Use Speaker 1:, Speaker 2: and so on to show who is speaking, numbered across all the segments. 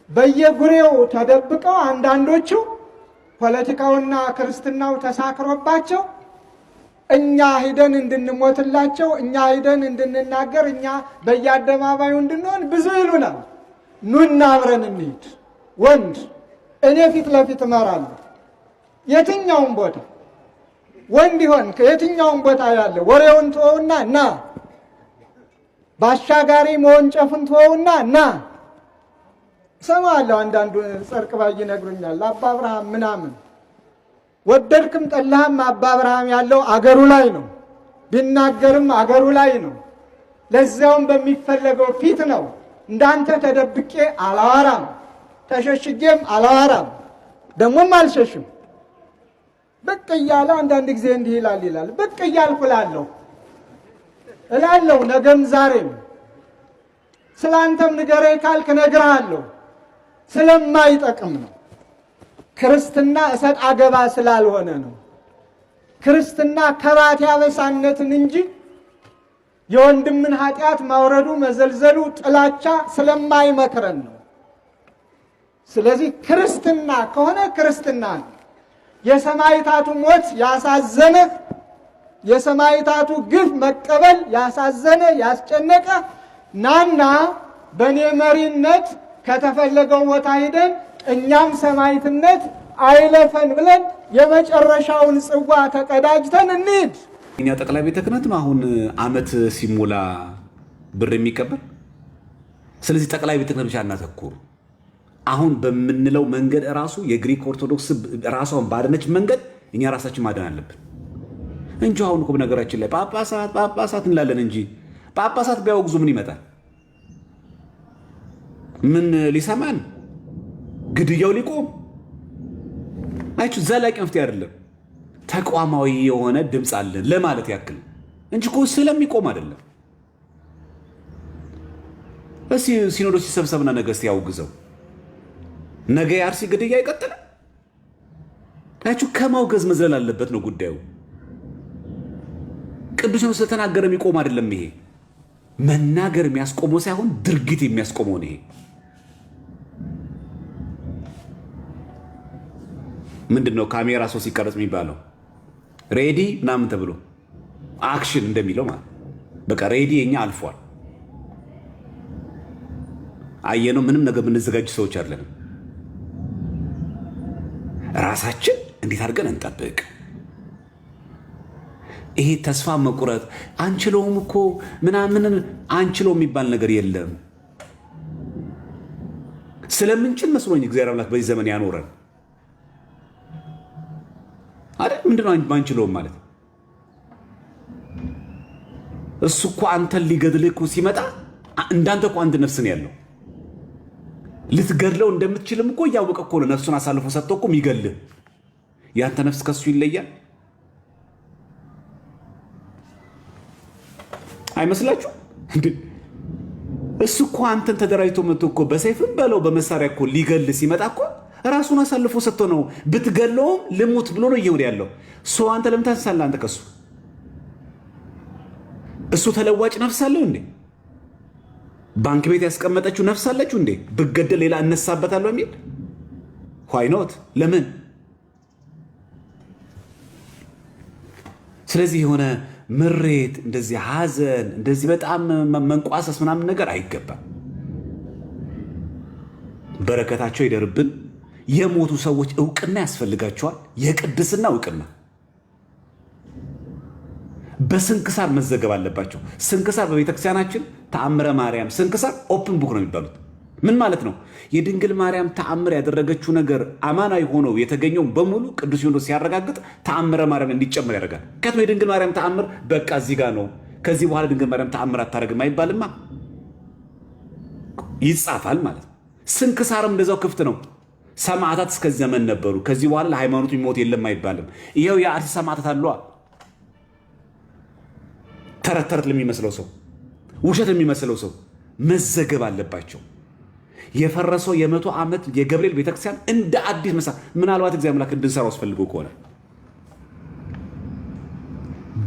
Speaker 1: በየጉሬው ተደብቀው አንዳንዶቹ ፖለቲካውና ክርስትናው ተሳክሮባቸው እኛ ሄደን እንድንሞትላቸው እኛ ሄደን እንድንናገር እኛ በየአደባባዩ እንድንሆን ብዙ ይሉናል። ኑና አብረን እንሂድ። ወንድ እኔ ፊት ለፊት እመራለሁ። የትኛውም ቦታ ወንድ ይሆን ከየትኛውም ቦታ ያለ ወሬውን ተወውና ና፣ ባሻጋሪ መወንጨፉን ተወውና ና። ሰማለሁ አንዳንዱ ጸርቅ ባይ ይነግሩኛል። አባ አብርሃም ምናምን ወደድክም ጠላህም አባ አብርሃም ያለው አገሩ ላይ ነው። ቢናገርም አገሩ ላይ ነው። ለዛውም በሚፈለገው ፊት ነው። እንዳንተ ተደብቄ አላዋራም፣ ተሸሽጌም አላዋራም፣ ደሞም አልሸሽም። ብቅ እያለ አንዳንድ ጊዜ እንዲህ ይላል ብቅ እያልኩ እላለሁ ነገም ዛሬም። ስላንተም ንገረኝ ካልክ እነግርሃለሁ። ስለማይጠቅም ነው። ክርስትና እሰጥ አገባ ስላልሆነ ነው። ክርስትና ከባት ያበሳነትን እንጂ የወንድምን ኃጢአት ማውረዱ መዘልዘሉ ጥላቻ ስለማይመክረን ነው። ስለዚህ ክርስትና ከሆነ ክርስትና ነው። የሰማዕታቱ ሞት ያሳዘነ፣ የሰማዕታቱ ግፍ መቀበል ያሳዘነ ያስጨነቀ ናና በእኔ መሪነት ከተፈለገው ቦታ ሄደን እኛም ሰማዕትነት አይለፈን ብለን የመጨረሻውን ጽዋ ተቀዳጅተን እንሂድ።
Speaker 2: እኛ ጠቅላይ ቤተ ክህነት ነው አሁን ዓመት ሲሞላ ብር የሚቀበል። ስለዚህ ጠቅላይ ቤተ ክህነት ብቻ እናተኩር። አሁን በምንለው መንገድ ራሱ የግሪክ ኦርቶዶክስ ራሷን ባደነች መንገድ እኛ ራሳችን ማደን አለብን እንጂ አሁን እኮ በነገራችን ላይ ጳጳሳት እንላለን እንጂ ጳጳሳት ቢያወግዙ ምን ይመጣል? ምን ሊሰማን? ግድያው ሊቆም አይችሁ። ዘላቂ መፍትሄ አይደለም። ተቋማዊ የሆነ ድምፅ አለን ለማለት ያክል እንጂ እኮ ስለሚቆም አይደለም። እስኪ ሲኖዶስ ሲሰብሰብና ነገ እስኪ ያውግዘው። ነገ የአርሲ ግድያ አይቀጥልም። ታችሁ ከማውገዝ መዝለል አለበት ነው ጉዳዩ። ቅዱስ ነው ስለተናገረ የሚቆም አይደለም። ይሄ መናገር የሚያስቆመው ሳይሆን ድርጊት የሚያስቆመው ነው። ይሄ ምንድነው? ካሜራ ሰው ሲቀረጽ የሚባለው ሬዲ ምናምን ተብሎ አክሽን እንደሚለው ማለት በቃ ሬዲ የኛ አልፏል። አየነው። ምንም ነገር የምንዘጋጅ ሰዎች አይደለንም። ራሳችን እንዴት አድርገን እንጠብቅ። ይሄ ተስፋ መቁረጥ አንችለውም እኮ ምናምን አንችለው የሚባል ነገር የለም። ስለምንችል መስሎኝ እግዚአብሔር አምላክ በዚህ ዘመን ያኖረን አይደል? ምንድነው አንችለውም ማለት? እሱ እኮ አንተን ሊገድልህ እኮ ሲመጣ እንዳንተ እኮ አንድ ነፍስ ነው ያለው። ልትገድለው እንደምትችልም እኮ እያወቀ እኮ ነው ነፍሱን አሳልፎ ሰጥቶ እኮ የሚገልህ። ያንተ ነፍስ ከሱ ይለያል አይመስላችሁ? እሱ እኮ አንተን ተደራጅቶ መጥቶ እኮ በሰይፍም በለው በመሳሪያ እኮ ሊገልህ ሲመጣ እኮ ራሱን አሳልፎ ሰጥቶ ነው። ብትገለውም ልሙት ብሎ ነው እየወደ ያለው። ሰው አንተ ለምን ታንሳለህ? አንተ ከሱ እሱ ተለዋጭ ነፍስ አለው እንዴ? ባንክ ቤት ያስቀመጠችው ነፍስ አለችው እንዴ? ብገደል ሌላ እነሳበታለሁ የሚል ዋይ ኖት? ለምን? ስለዚህ የሆነ ምሬት፣ እንደዚህ ሐዘን፣ እንደዚህ በጣም መንቋሰስ ምናምን ነገር አይገባም። በረከታቸው ይደርብን። የሞቱ ሰዎች እውቅና ያስፈልጋቸዋል። የቅድስና እውቅና በስንክሳር መዘገብ አለባቸው። ስንክሳር በቤተክርስቲያናችን ተአምረ ማርያም ስንክሳር ኦፕን ቡክ ነው የሚባሉት። ምን ማለት ነው? የድንግል ማርያም ተአምር ያደረገችው ነገር አማናዊ ሆኖ የተገኘውን በሙሉ ቅዱስ ሲኖዶስ ሲያረጋግጥ ተአምረ ማርያም እንዲጨምር ያደርጋል። ከቶ የድንግል ማርያም ተአምር በቃ እዚህ ጋር ነው፣ ከዚህ በኋላ ድንግል ማርያም ተአምር አታደርግም አይባልማ፣ ይጻፋል ማለት ነው። ስንክሳርም እንደዛው ክፍት ነው። ሰማዕታት እስከዚህ ዘመን ነበሩ፣ ከዚህ በኋላ ለሃይማኖቱ የሚሞት የለም አይባልም። ይኸው የአርሲ ሰማዕታት አሉ። ተረት ተረት ለሚመስለው ሰው፣ ውሸት የሚመስለው ሰው መዘገብ አለባቸው። የፈረሰው የ100 ዓመት የገብርኤል ቤተክርስቲያን እንደ አዲስ መሳ ምናልባት እግዚአብሔር አምላክ እንድንሰራው አስፈልገው ከሆነ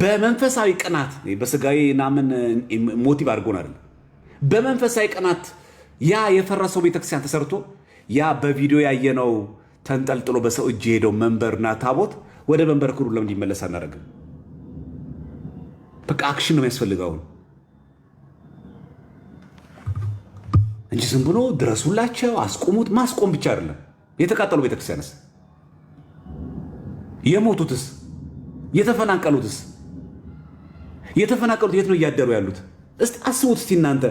Speaker 2: በመንፈሳዊ ቅናት በስጋዊ ናምን ሞቲቭ አድርጎን አይደለም። በመንፈሳዊ ቅናት ያ የፈረሰው ቤተክርስቲያን ተሰርቶ ያ በቪዲዮ ያየነው ተንጠልጥሎ በሰው እጅ ሄደው መንበርና ታቦት ወደ መንበር ክብሩ ለምን እንዲመለስ አናደርግም? በቃ አክሽን ነው የሚያስፈልገው እንጂ ዝም ብሎ ድረሱላቸው አስቆሙት ማስቆም ብቻ አይደለም። የተቃጠሉ ቤተክርስቲያንስ፣ የሞቱትስ፣ የተፈናቀሉትስ? የተፈናቀሉት የት ነው እያደሩ ያሉት? እስቲ አስቡት እስቲ እናንተ።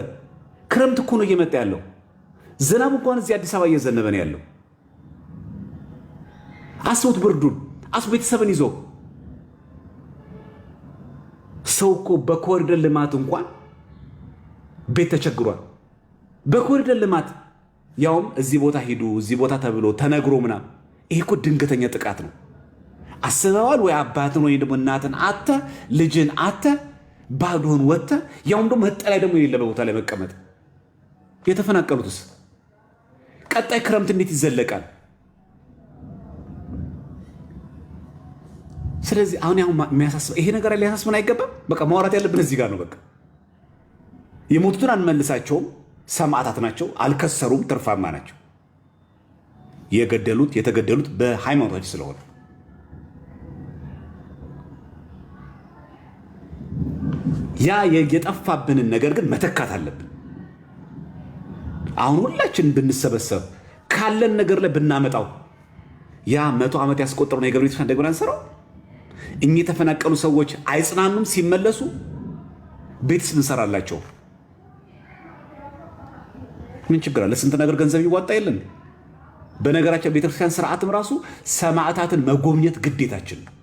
Speaker 2: ክረምት እኮ ነው እየመጣ ያለው። ዝናብ እንኳን እዚህ አዲስ አበባ እየዘነበ ነው ያለው። አስቡት ብርዱን፣ አስቡ ቤተሰብን ይዞ። ሰው እኮ በኮሪደር ልማት እንኳን ቤት ተቸግሯል። በኮሪደር ልማት ያውም እዚህ ቦታ ሂዱ እዚህ ቦታ ተብሎ ተነግሮ ምናምን። ይሄ እኮ ድንገተኛ ጥቃት ነው። አስበዋል ወይ? አባትን ወይ ደግሞ እናትን አተ ልጅን አተ ባዶን ወተ ያውም ደግሞ መጠለያ ደግሞ የሌለ ቦታ ላይ መቀመጥ። የተፈናቀሉትስ ቀጣይ ክረምት እንዴት ይዘለቃል? ስለዚህ አሁን የሚያሳስበው ይሄ ነገር ሊያሳስበን አይገባም። በቃ ማውራት ያለብን እዚህ ጋር ነው። በቃ የሞቱትን አንመልሳቸውም። ሰማዕታት ናቸው፣ አልከሰሩም፣ ትርፋማ ናቸው። የተገደሉት በሃይማኖታችን ስለሆነ ያ የጠፋብንን ነገር ግን መተካት አለብን። አሁን ሁላችን ብንሰበሰብ ካለን ነገር ላይ ብናመጣው ያ 100 ዓመት ያስቆጠረው የገብረ ቤተክርስቲያን እንደገና አንሰራው። እኚህ የተፈናቀሉ ሰዎች አይጽናኑም ሲመለሱ? ቤትስ እንሰራላቸው? ምን ችግር አለ? ስንት ነገር ገንዘብ ይዋጣ የለን? በነገራችን ቤተክርስቲያን ስርዓትም ራሱ ሰማዕታትን መጎብኘት ግዴታችን ነው።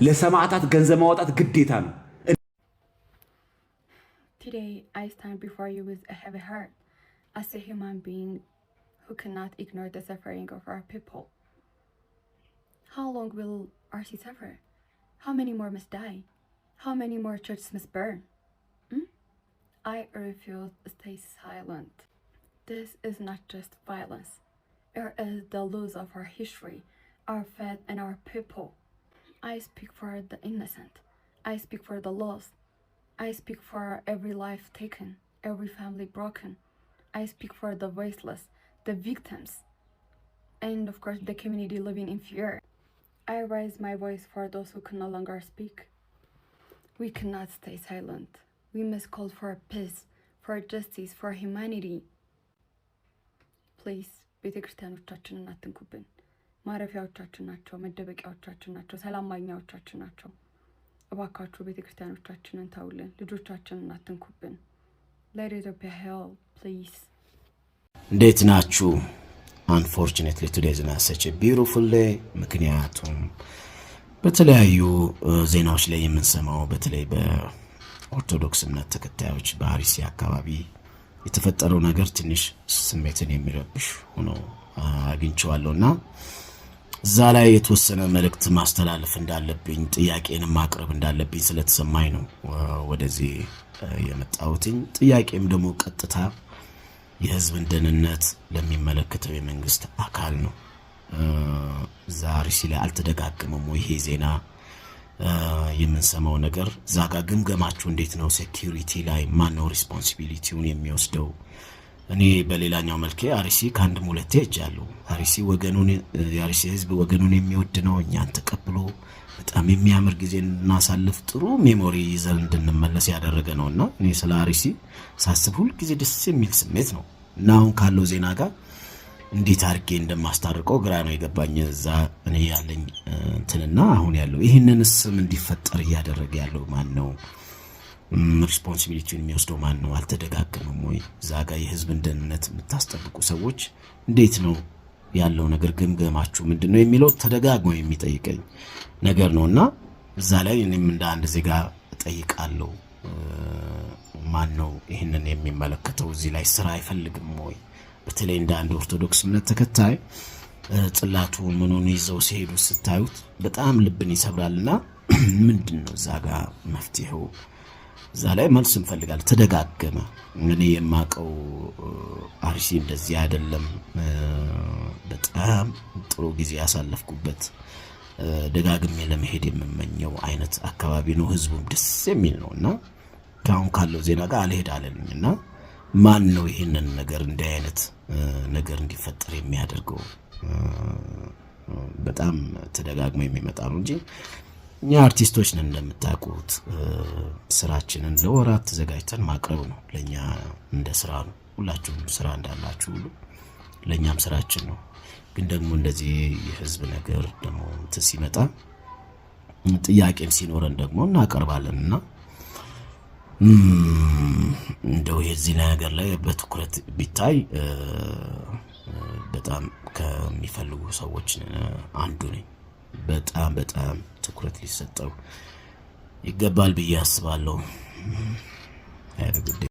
Speaker 2: ለሰማዕታት ገንዘብ ማውጣት ግዴታ ነው።
Speaker 3: Today I stand before you with a heavy heart as a human being who cannot ignore the suffering of our people. How long will RC suffer? How many more must die? How many more churches must burn? I refuse to stay silent. This is not just violence. It is the loss of our history, our faith, and our people. I speak for the innocent. I speak for the lost. I speak for every life taken, every family broken. I speak for the voiceless, the victims, and of course the community living in fear. I raise my voice for those who can no longer speak. We cannot stay silent. We must call for peace, for justice, for humanity. Please, ቤተክርስቲያኖቻችንን አትንኩብን። ማረፊያዎቻችን ናቸው፣ መደበቂያዎቻችን ናቸው፣ ሰላም ማግኛዎቻችን ናቸው። እባካችሁ ቤተክርስቲያኖቻችንን ተውልን፣ ልጆቻችንን አትንኩብን። Let Ethiopia help, please.
Speaker 4: እንዴት ናችሁ? Unfortunately today is not such a beautiful day. ምክንያቱም በተለያዩ ዜናዎች ላይ የምንሰማው በተለይ በኦርቶዶክስ እምነት ተከታዮች በአርሲ አካባቢ የተፈጠረው ነገር ትንሽ ስሜትን የሚረብሽ ሆኖ አግኝቼዋለሁና እዛ ላይ የተወሰነ መልእክት ማስተላለፍ እንዳለብኝ ጥያቄንም ማቅረብ እንዳለብኝ ስለተሰማኝ ነው ወደዚህ የመጣሁትኝ። ጥያቄም ደግሞ ቀጥታ የህዝብን ደህንነት ለሚመለከተው የመንግስት አካል ነው። ዛሬ ሲላ አልተደጋገመም ወይ ይሄ ዜና የምንሰማው ነገር? ዛጋ ግምገማችሁ እንዴት ነው? ሴኩሪቲ ላይ ማን ነው ሪስፖንሲቢሊቲውን የሚወስደው? እኔ በሌላኛው መልኬ አርሲ ከአንድም ሁለቴ ሄጃለሁ። አርሲ ወገኑን የአርሲ ህዝብ ወገኑን የሚወድ ነው። እኛን ተቀብሎ በጣም የሚያምር ጊዜ እናሳልፍ ጥሩ ሜሞሪ ይዘን እንድንመለስ ያደረገ ነውና እኔ ስለ አርሲ ሳስብ ሁሉ ጊዜ ደስ የሚል ስሜት ነው። እና አሁን ካለው ዜና ጋር እንዴት አድርጌ እንደማስታርቀው ግራ ነው የገባኝ። እዛ እኔ ያለኝ እንትንና አሁን ያለው ይሄንን ስም እንዲፈጠር እያደረገ ያለው ማን ነው? ሪስፖንሲቢሊቲውን የሚወስደው ማን ነው? አልተደጋገመም ወይ? እዛ ጋር የህዝብን ደህንነት የምታስጠብቁ ሰዎች እንዴት ነው ያለው ነገር? ግምገማችሁ ምንድነው የሚለው ተደጋግሞ የሚጠይቀኝ ነገር ነውና እዛ ላይ እኔም እንደ አንድ ዜጋ ጠይቃለሁ። ማን ነው ይሄንን የሚመለከተው? እዚህ ላይ ስራ አይፈልግም ወይ? በተለይ እንደ አንድ ኦርቶዶክስ እምነት ተከታይ ጽላቱን ምኑን ይዘው ሲሄዱ ስታዩት በጣም ልብን ይሰብራልና ምንድነው እዛ ጋር መፍትሄው? እዛ ላይ መልስ እንፈልጋለን። ተደጋገመ። እኔ የማቀው አርሲ እንደዚህ አይደለም። በጣም ጥሩ ጊዜ ያሳለፍኩበት ደጋግሜ ለመሄድ የምመኘው አይነት አካባቢ ነው። ህዝቡም ደስ የሚል ነውና ካሁን ካለው ዜና ጋር አልሄድ አለኝና ማን ነው ይሄንን ነገር እንዲህ አይነት ነገር እንዲፈጠር የሚያደርገው? በጣም ተደጋግሞ የሚመጣ ነው እንጂ እኛ አርቲስቶች ነን እንደምታውቁት፣ ስራችንን ለወራት ተዘጋጅተን ማቅረብ ነው ለኛ እንደ ስራ ነው። ሁላችሁም ስራ እንዳላችሁ ሁሉ ለኛም ስራችን ነው። ግን ደግሞ እንደዚህ የህዝብ ነገር ደግሞ ሲመጣ ጥያቄም ሲኖረን ደግሞ እናቀርባለንና እንደው የዚህ ነገር ላይ በትኩረት ቢታይ በጣም ከሚፈልጉ ሰዎች አንዱ ነኝ። በጣም ትኩረት ሊሰጠው ይገባል ብዬ አስባለሁ።